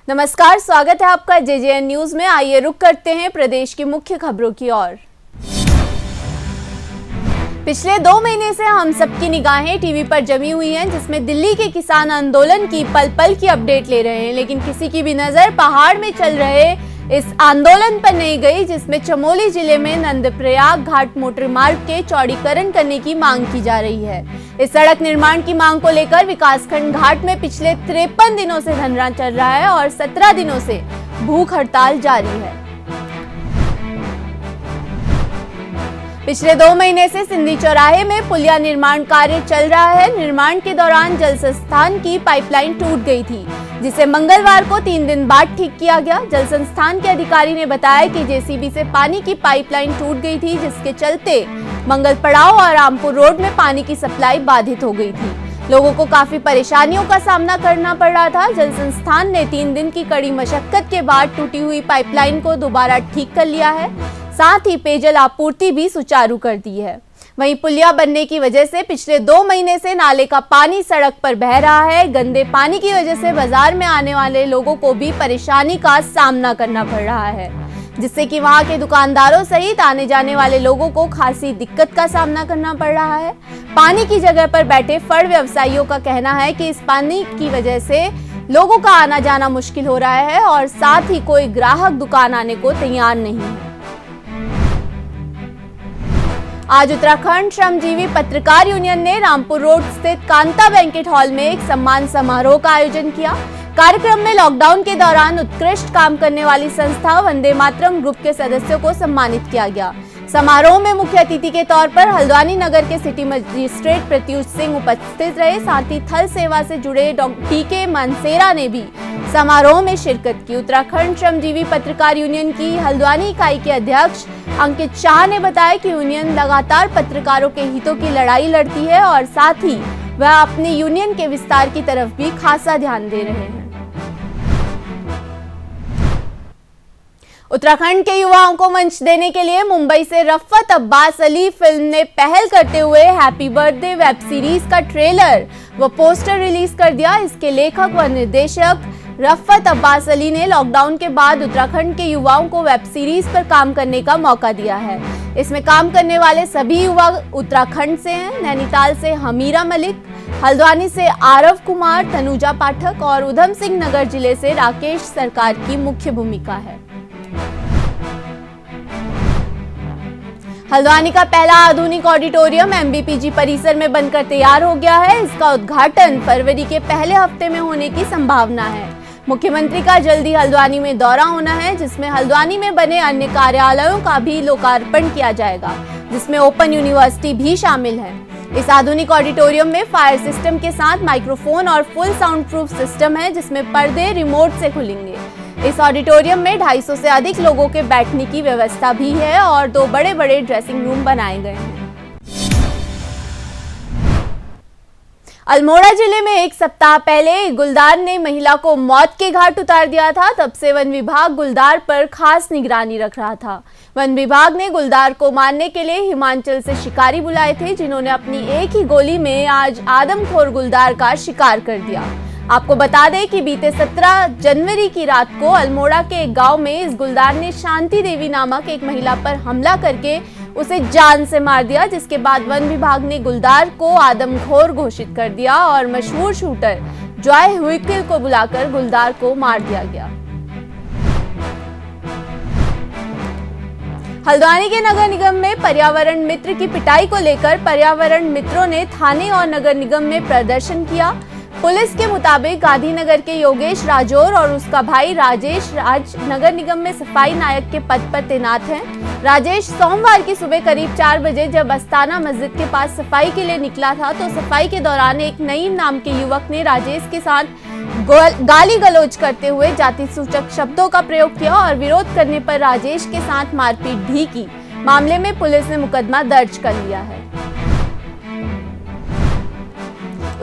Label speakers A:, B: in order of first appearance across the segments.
A: नमस्कार, स्वागत है आपका जेजेएन न्यूज में। आइए रुक करते हैं प्रदेश की मुख्य खबरों की ओर। पिछले 2 महीने से हम सबकी निगाहें टीवी पर जमी हुई हैं, जिसमें दिल्ली के किसान आंदोलन की पल पल की अपडेट ले रहे हैं, लेकिन किसी की भी नजर पहाड़ में चल रहे इस आंदोलन पर नहीं गई, जिसमें चमोली जिले में नंदप्रयाग घाट मोटर मार्ग के चौड़ीकरण करने की मांग की जा रही है। इस सड़क निर्माण की मांग को लेकर विकासखंड घाट में पिछले 53 दिनों से धरना चल रहा है और 17 दिनों से भूख हड़ताल जारी है। पिछले 2 महीने से सिंधी चौराहे में पुलिया निर्माण कार्य चल रहा है। निर्माण के दौरान जल संस्थान की पाइपलाइन टूट गई थी, जिसे मंगलवार को 3 दिन बाद ठीक किया गया। जल संस्थान के अधिकारी ने बताया कि जेसीबी से पानी की पाइपलाइन टूट गई थी, जिसके चलते मंगल पड़ाव और रामपुर रोड में पानी की सप्लाई बाधित हो गई थी। लोगों को काफी परेशानियों का सामना करना पड़ रहा था। जल संस्थान ने 3 दिन की कड़ी मशक्कत के बाद टूटी हुई पाइपलाइन को दोबारा ठीक कर लिया है, साथ ही पेयजल आपूर्ति भी सुचारू कर दी है। वहीं पुलिया बनने की वजह से पिछले 2 महीने से नाले का पानी सड़क पर बह रहा है। गंदे पानी की वजह से बाजार में आने वाले लोगों को भी परेशानी का सामना करना पड़ रहा है, जिससे कि वहां के दुकानदारों सहित आने जाने वाले लोगों को खासी दिक्कत का सामना करना पड़ रहा है। पानी की जगह पर बैठे फड़ व्यवसायियों का कहना है कि इस पानी की वजह से लोगों का आना जाना मुश्किल हो रहा है और साथ ही कोई ग्राहक दुकान आने को तैयार नहीं है। आज उत्तराखंड श्रमजीवी पत्रकार यूनियन ने रामपुर रोड स्थित कांता बैंकेट हॉल में एक सम्मान समारोह का आयोजन किया। कार्यक्रम में लॉकडाउन के दौरान उत्कृष्ट काम करने वाली संस्था वंदे मातरम ग्रुप के सदस्यों को सम्मानित किया गया। समारोह में मुख्य अतिथि के तौर पर हल्द्वानी नगर के सिटी मजिस्ट्रेट प्रत्युष सिंह उपस्थित रहे। साथ ही थल सेवा से जुड़े टीके मानसेरा ने भी समारोह में शिरकत की। उत्तराखंड श्रमजीवी पत्रकार यूनियन की हल्द्वानी इकाई के अध्यक्ष अंकित शाह ने बताया कि यूनियन लगातार पत्रकारों के हितों की लड़ाई लड़ती है और साथ ही वह अपनी यूनियन के विस्तार की तरफ भी खासा ध्यान दे रहे हैं। उत्तराखंड के युवाओं को मंच देने के लिए मुंबई से रफ़त अब्बास अली फिल्म ने पहल करते हुए हैप्पी बर्थडे वेब सीरीज का ट्रेलर व पोस्टर रिलीज कर दिया। इसके लेखक व निर्देशक रफ़त अब्बास अली ने लॉकडाउन के बाद उत्तराखंड के युवाओं को वेब सीरीज पर काम करने का मौका दिया है। इसमें काम करने वाले सभी युवा उत्तराखंड से हैं। नैनीताल से हमीरा मलिक, हल्द्वानी से आरव कुमार, तनुजा पाठक और उधम सिंह नगर जिले से राकेश सरकार की मुख्य भूमिका है। हल्द्वानी का पहला आधुनिक ऑडिटोरियम एमबीपीजी परिसर में बनकर तैयार हो गया है। इसका उद्घाटन फरवरी के पहले हफ्ते में होने की संभावना है। मुख्यमंत्री का जल्दी हल्द्वानी में दौरा होना है, जिसमें हल्द्वानी में बने अन्य कार्यालयों का भी लोकार्पण किया जाएगा, जिसमें ओपन यूनिवर्सिटी भी शामिल है। इस आधुनिक ऑडिटोरियम में फायर सिस्टम के साथ माइक्रोफोन और फुल साउंड प्रूफ सिस्टम है, जिसमें पर्दे रिमोट से खुलेंगे। इस ऑडिटोरियम में 250 से अधिक लोगों के बैठने की व्यवस्था भी है और 2 बड़े-बड़े ड्रेसिंग रूम बनाए गए हैं। अल्मोड़ा जिले में 1 सप्ताह पहले गुलदार ने महिला को मौत के घाट उतार दिया था। तब से वन विभाग गुलदार पर खास निगरानी रख रहा था। वन विभाग ने गुलदार को मारने के लिए हिमाचल से शिकारी बुलाए थे, जिन्होंने अपनी एक ही गोली में आज आदमखोर गुलदार का शिकार कर दिया। आपको बता दें कि बीते 17 जनवरी की रात को अल्मोड़ा के एक गांव में इस गुलदार ने शांति देवी नामक एक महिला पर हमला करके उसे जान से मार दिया, जिसके बाद वन विभाग ने गुलदार को आदमखोर घोषित कर दिया और मशहूर शूटर जॉय हुइकिल को बुलाकर गुलदार को मार दिया गया। हल्द्वानी के नगर निगम में पर्यावरण मित्र की पिटाई को लेकर पर्यावरण मित्रों ने थाने और नगर निगम में प्रदर्शन किया। पुलिस के मुताबिक गांधीनगर के योगेश राजौर और उसका भाई राजेश राज नगर निगम में सफाई नायक के पद पर तैनात हैं। राजेश सोमवार की सुबह करीब 4 बजे जब अस्ताना मस्जिद के पास सफाई के लिए निकला था, तो सफाई के दौरान एक नईम नाम के युवक ने राजेश के साथ गाली गलौज करते हुए जाति सूचक शब्दों का प्रयोग किया और विरोध करने पर राजेश के साथ मारपीट भी की। मामले में पुलिस ने मुकदमा दर्ज कर लिया है।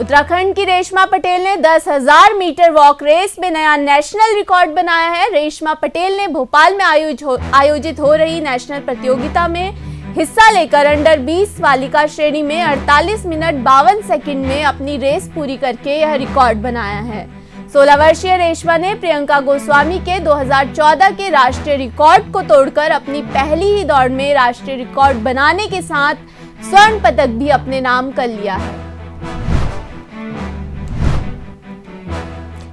A: उत्तराखंड की रेशमा पटेल ने 10,000 मीटर वॉक रेस में नया नेशनल रिकॉर्ड बनाया है। रेशमा पटेल ने भोपाल में आयोजित हो रही नेशनल प्रतियोगिता में हिस्सा लेकर अंडर 20 बालिका श्रेणी में 48 मिनट 52 सेकंड में अपनी रेस पूरी करके यह रिकॉर्ड बनाया है। 16 वर्षीय रेशमा ने प्रियंका गोस्वामी के 2014 के राष्ट्रीय रिकॉर्ड को तोड़कर अपनी पहली ही दौड़ में राष्ट्रीय रिकॉर्ड बनाने के साथ स्वर्ण पदक भी अपने नाम कर लिया है।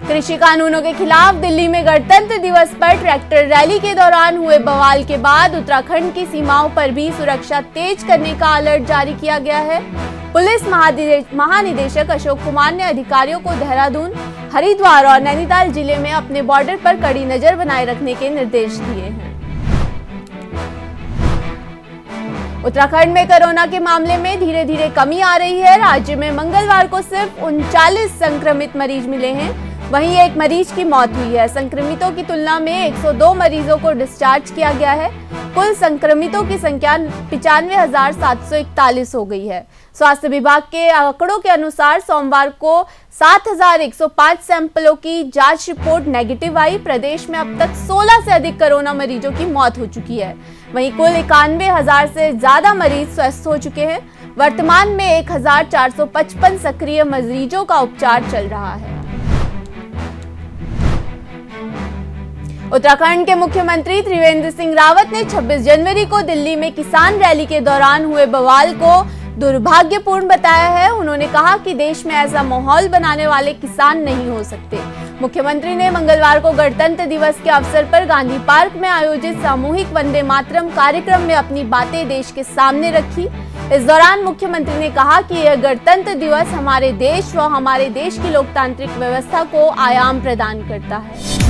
A: कृषि कानूनों के खिलाफ दिल्ली में गणतंत्र दिवस पर ट्रैक्टर रैली के दौरान हुए बवाल के बाद उत्तराखंड की सीमाओं पर भी सुरक्षा तेज करने का अलर्ट जारी किया गया है। पुलिस महानिदेशक अशोक कुमार ने अधिकारियों को देहरादून, हरिद्वार और नैनीताल जिले में अपने बॉर्डर पर कड़ी नजर बनाए रखने के निर्देश दिए हैं। उत्तराखंड में कोरोना के मामले में धीरे धीरे कमी आ रही है। राज्य में मंगलवार को सिर्फ 39 संक्रमित मरीज मिले हैं। वहीं एक मरीज की मौत हुई है। संक्रमितों की तुलना में 102 मरीजों को डिस्चार्ज किया गया है। कुल संक्रमितों की संख्या 95,741 हो गई है। स्वास्थ्य विभाग के आंकड़ों के अनुसार सोमवार को 7,105 सैंपलों की जांच रिपोर्ट नेगेटिव आई। प्रदेश में अब तक 16 से अधिक कोरोना मरीजों की मौत हो चुकी है। वहीं कुल 91,000 से ज्यादा मरीज स्वस्थ हो चुके हैं। वर्तमान में 1,455 सक्रिय मरीजों का उपचार चल रहा है। उत्तराखंड के मुख्यमंत्री त्रिवेंद्र सिंह रावत ने 26 जनवरी को दिल्ली में किसान रैली के दौरान हुए बवाल को दुर्भाग्यपूर्ण बताया है। उन्होंने कहा कि देश में ऐसा माहौल बनाने वाले किसान नहीं हो सकते। मुख्यमंत्री ने मंगलवार को गणतंत्र दिवस के अवसर पर गांधी पार्क में आयोजित सामूहिक वंदे मातरम कार्यक्रम में अपनी बातें देश के सामने रखी। इस दौरान मुख्यमंत्री ने कहा कि यह गणतंत्र दिवस हमारे देश व हमारे देश की लोकतांत्रिक व्यवस्था को आयाम प्रदान करता है।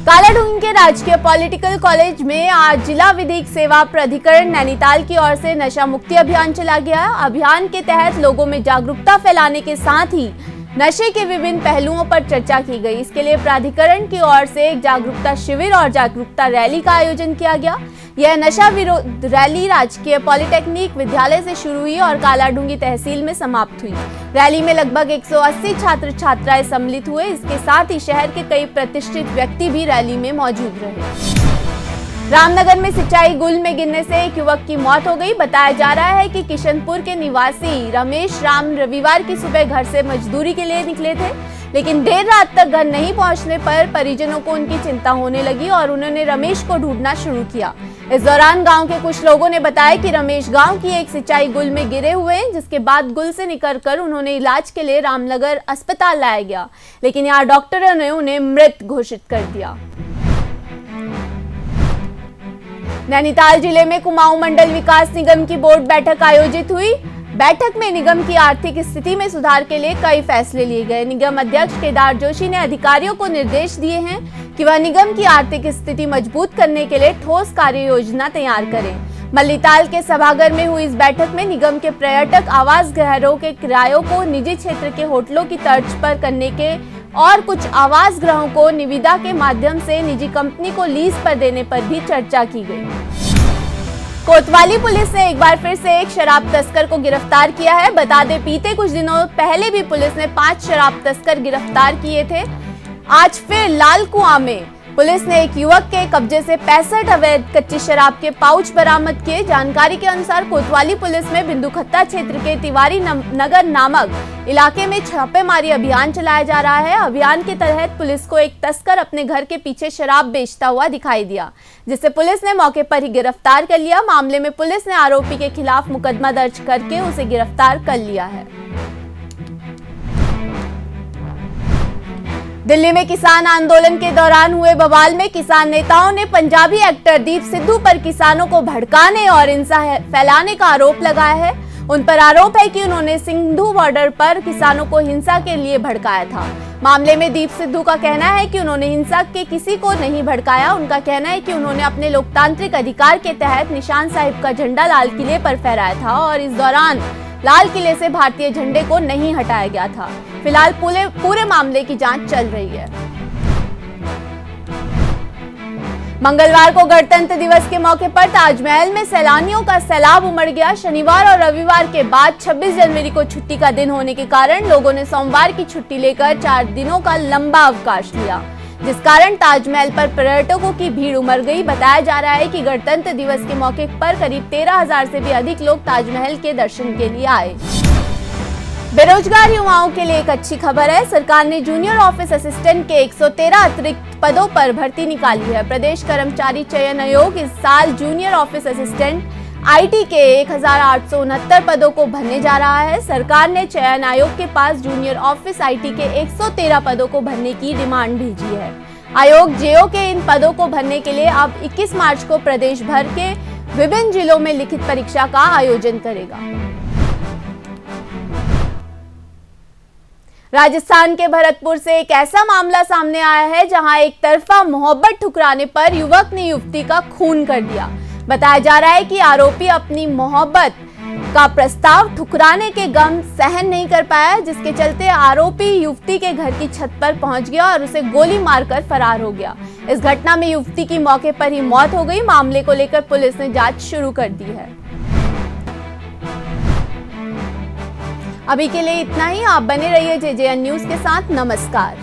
A: कालाढूंगी के राजकीय पॉलिटिकल कॉलेज में आज जिला विधिक सेवा प्राधिकरण नैनीताल की ओर से नशा मुक्ति अभियान चला गया। अभियान के तहत लोगों में जागरूकता फैलाने के साथ ही नशे के विभिन्न पहलुओं पर चर्चा की गई। इसके लिए प्राधिकरण की ओर से एक जागरूकता शिविर और जागरूकता रैली का आयोजन किया गया। यह नशा विरोध रैली राजकीय पॉलिटेक्निक विद्यालय से शुरू हुई और कालाढूंगी तहसील में समाप्त हुई। रैली में लगभग 180 छात्र छात्राएं सम्मिलित हुए। इसके साथ ही शहर के कई प्रतिष्ठित व्यक्ति भी रैली में मौजूद रहे। रामनगर में सिंचाई गुल में गिरने से एक युवक की मौत हो गई। बताया जा रहा है कि किशनपुर के निवासी रमेश राम रविवार की सुबह घर से मजदूरी के लिए निकले थे, लेकिन देर रात तक घर नहीं पहुंचने पर परिजनों को उनकी चिंता होने लगी और उन्होंने रमेश को ढूंढना शुरू किया। इस दौरान गांव के कुछ लोगों ने बताया कि रमेश गांव की एक सिंचाई गुल में गिरे हुए हैं, जिसके बाद गुल से निकलकर उन्होंने इलाज के लिए रामनगर अस्पताल लाया गया, लेकिन यहाँ डॉक्टरों ने उन्हें मृत घोषित कर दिया। नैनीताल जिले में कुमाऊं मंडल विकास निगम की बोर्ड बैठक आयोजित हुई। बैठक में निगम की आर्थिक स्थिति में सुधार के लिए कई फैसले लिए गए। निगम अध्यक्ष केदार जोशी ने अधिकारियों को निर्देश दिए हैं कि वह निगम की आर्थिक स्थिति मजबूत करने के लिए ठोस कार्य योजना तैयार करें। मल्लीताल के सभागार में हुई इस बैठक में निगम के पर्यटक आवास गृहों के किरायों को निजी क्षेत्र के होटलों की तर्ज पर करने के और कुछ आवास गृहों को निविदा के माध्यम से निजी कंपनी को लीज पर देने पर भी चर्चा की गई। कोतवाली पुलिस ने एक बार फिर से एक शराब तस्कर को गिरफ्तार किया है। बता दें, बीते कुछ दिनों पहले भी पुलिस ने 5 शराब तस्कर गिरफ्तार किए थे। आज फिर लाल कुआं में पुलिस ने एक युवक के कब्जे से 65 अवैध कच्ची शराब के पाउच बरामद किए। जानकारी के अनुसार कोतवाली पुलिस में बिंदुखत्ता क्षेत्र के तिवारी नगर नामक इलाके में छापेमारी अभियान चलाया जा रहा है। अभियान के तहत पुलिस को एक तस्कर अपने घर के पीछे शराब बेचता हुआ दिखाई दिया, जिसे पुलिस ने मौके पर ही गिरफ्तार कर लिया। मामले में पुलिस ने आरोपी के खिलाफ मुकदमा दर्ज करके उसे गिरफ्तार कर लिया है। दिल्ली में किसान आंदोलन के दौरान हुए बवाल में किसान नेताओं ने पंजाबी एक्टर दीप सिद्धू पर किसानों को भड़काने और हिंसा फैलाने का आरोप लगाया है। उन पर आरोप है कि उन्होंने सिंधु बॉर्डर पर किसानों को हिंसा के लिए भड़काया था। मामले में दीप सिद्धू का कहना है कि उन्होंने हिंसा के किसी को नहीं भड़काया। उनका कहना है कि उन्होंने अपने लोकतांत्रिक अधिकार के तहत निशान साहिब का झंडा लाल किले पर फहराया था और इस दौरान लाल किले से भारतीय झंडे को नहीं हटाया गया था। फिलहाल पूरे मामले की जांच चल रही है। मंगलवार को गणतंत्र दिवस के मौके पर ताजमहल में सैलानियों का सैलाब उमड़ गया। शनिवार और रविवार के बाद 26 जनवरी को छुट्टी का दिन होने के कारण लोगों ने सोमवार की छुट्टी लेकर 4 दिनों का लंबा अवकाश लिया, जिस कारण ताजमहल पर पर्यटकों की भीड़ उमड़ गई। बताया जा रहा है कि गणतंत्र दिवस के मौके पर करीब 13,000 से भी अधिक लोग ताजमहल के दर्शन के लिए आए। बेरोजगार युवाओं के लिए एक अच्छी खबर है। सरकार ने जूनियर ऑफिस असिस्टेंट के 113 अतिरिक्त पदों पर भर्ती निकाली है। प्रदेश कर्मचारी चयन आयोग इस साल जूनियर ऑफिस असिस्टेंट आईटी के 1869 पदों को भरने जा रहा है। सरकार ने चयन आयोग के पास जूनियर ऑफिस आईटी के 113 पदों को भरने की डिमांड भेजी है। आयोग जेओ के इन पदों को भरने के लिए अब 21 मार्च को प्रदेश भर के विभिन्न जिलों में लिखित परीक्षा का आयोजन करेगा। राजस्थान के भरतपुर से एक ऐसा मामला सामने आया है जहां एक तरफा मोहब्बत ठुकराने पर युवक ने युवती का खून कर दिया। बताया जा रहा है कि आरोपी अपनी मोहब्बत का प्रस्ताव ठुकराने के गम सहन नहीं कर पाया, जिसके चलते आरोपी युवती के घर की छत पर पहुंच गया और उसे गोली मारकर फरार हो गया। इस घटना में युवती की मौके पर ही मौत हो गई। मामले को लेकर पुलिस ने जांच शुरू कर दी है। अभी के लिए इतना ही। आप बने रहिए जेजेएन न्यूज के साथ। नमस्कार।